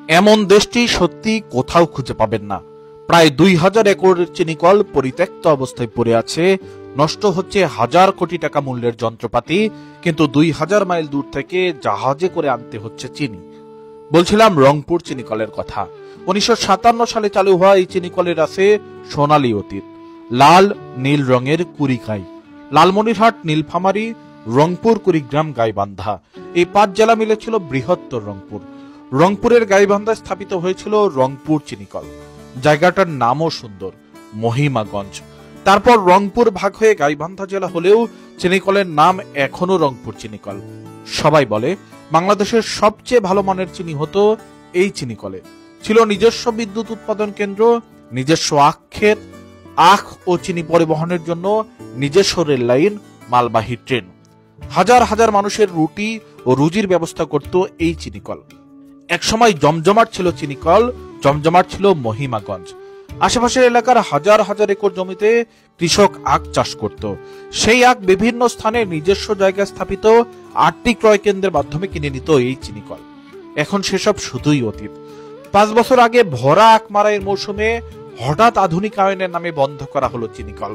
এমন দেশটি সত্যি কোথাও খুঁজে পাবেন না। প্রায় 2000 একরের চিনিকল পরিত্যক্ত অবস্থায় পড়ে আছে, নষ্ট হচ্ছে হাজার কোটি টাকা মূল্যের যন্ত্রপাতি, কিন্তু 2000 মাইল দূর থেকে জাহাজে করে আনতে হচ্ছে চিনি। বলছিলাম রংপুর চিনিকলের কথা। 1957 সালে চালু হওয়া এই চিনিকলের আছে সোনালী অতীত। লাল নীল রঙের কুড়িকাই, লালমনিরহাট, নীলফামারী, রংপুর, কুড়িগ্রাম, গাইবান্ধা, এই 5 জেলা মিলে ছিল বৃহত্তর রংপুর। রংপুরের গাইবান্ধায় স্থাপিত হয়েছিল রংপুর চিনিকল। জায়গাটার নামও সুন্দর, মহিমাগঞ্জ। তারপর রংপুর ভাগ হয়ে গাইবান্ধা জেলা হলেও চিনিকলের নাম এখনো রংপুর চিনিকল। সবাই বলে বাংলাদেশের সবচেয়ে ভালো মানের চিনি হতো এই চিনিকলে। ছিল নিজস্ব বিদ্যুৎ উৎপাদন কেন্দ্র, নিজস্ব আখ ক্ষেত, আখ ও চিনি পরিবহনের জন্য নিজস্ব রেল লাইন, মালবাহী ট্রেন। হাজার হাজার মানুষের রুটি ও রুজির ব্যবস্থা করত এই চিনিকল। একসময় জমজমাট ছিল চিনিকল, জমজমাট ছিল মহিমাগঞ্জ। আশেপাশের এলাকার হাজার হাজার একর জমিতে কৃষক আখ চাষ করত। সেই আখ বিভিন্ন স্থানে নিজস্ব জায়গায় স্থাপিত 8টি ক্রয় কেন্দ্রের মাধ্যমে কিনে নিত এই চিনিকল। এখন সেসব শুধুই অতীত। 5 বছর আগে ভরা আখ মারাইয়ের মৌসুমে হঠাৎ আধুনিকায়নের নামে বন্ধ করা হলো চিনিকল।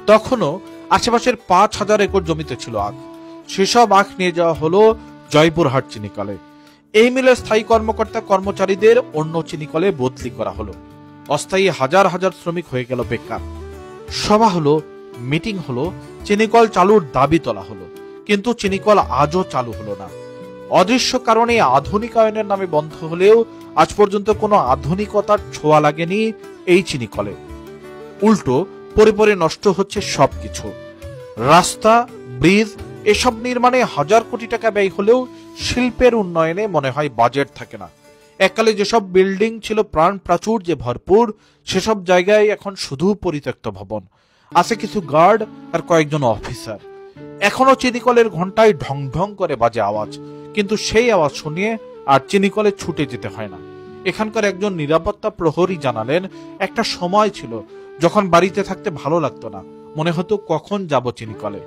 তখনও আশেপাশের 5000 একর জমিতে ছিল আখ। সেসব আখ নিয়ে যাওয়া হলো জয়পুরহাট চিনিকলে। এই মিলের স্থায়ী কর্মকর্তা কর্মচারীদের অন্য চিনিকলে বদলি করা হলো। অস্থায়ী হাজার হাজার শ্রমিক হয়ে গেল বেকার। সভা হলো, মিটিং হলো, চিনিকল চালুর দাবি তোলা হলো, কিন্তু চিনিকল আজও চালু হলো না। অদৃশ্য কারণে আধুনিকায়নের নামে বন্ধ হলেও আজ পর্যন্ত কোনো আধুনিকতার ছোঁয়া লাগেনি এই চিনিকলে। উল্টো পরে নষ্ট হচ্ছে সবকিছু। রাস্তা, ব্রিজ এসব নির্মাণে হাজার কোটি টাকা ব্যয় হলেও শিল্পের উন্নয়নে মনে হয় বাজেট থাকে না। এককালে যেসব বিল্ডিং ছিল প্রাণ প্রাচুর্যে ভরপুর, সেসব জায়গায় এখন শুধু পরিত্যক্ত ভবন। আছে কিছু গার্ড আর কয়েকজন অফিসার। এখনো চিনিকলের ঘন্টায় ঢং ঢং করে বাজে আওয়াজ, কিন্তু সেই আওয়াজ শুনিয়ে আর চিনিকলে ছুটে যেতে হয় না। এখানকার একজন নিরাপত্তা প্রহরী জানালেন, একটা সময় ছিল যখন বাড়িতে থাকতে ভালো লাগতো না, মনে হতো কখন যাব চিনিকলে।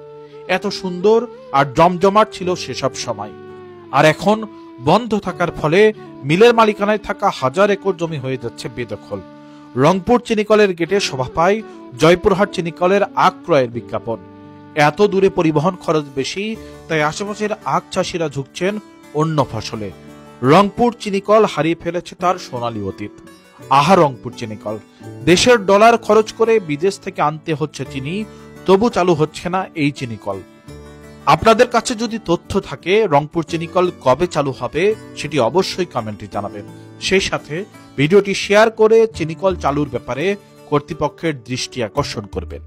এত সুন্দর আর জমজমাট ছিল সেসব সময়। আর এখন বন্ধ থাকার ফলে মিলের মালিকানায় থাকা হাজার একর জমি হয়ে যাচ্ছে বেদখল। রংপুর চিনিকলের গেটে শোভা পায় জয়পুরহাট চিনিকলের আখ ক্রয়ের বিজ্ঞাপন। এত দূরে পরিবহন খরচ বেশি, তাই আশেপাশের আখ চাষিরা ঝুঁকছেন অন্য ফসলে। রংপুর চিনিকল হারিয়ে ফেলেছে তার সোনালী অতীত। আহা রংপুর চিনিকল, দেশের ডলার খরচ করে বিদেশ থেকে আনতে হচ্ছে চিনি, তবু চালু হচ্ছে না এই চিনিকল। আপনাদের কাছে যদি তথ্য থাকে রংপুর চিনিকল কবে চালু হবে, সেটি অবশ্যই কমেন্টে জানাবেন। সেই সাথে ভিডিওটি শেয়ার করে চিনিকল চালুর ব্যাপারে কর্তৃপক্ষের দৃষ্টি আকর্ষণ করবেন।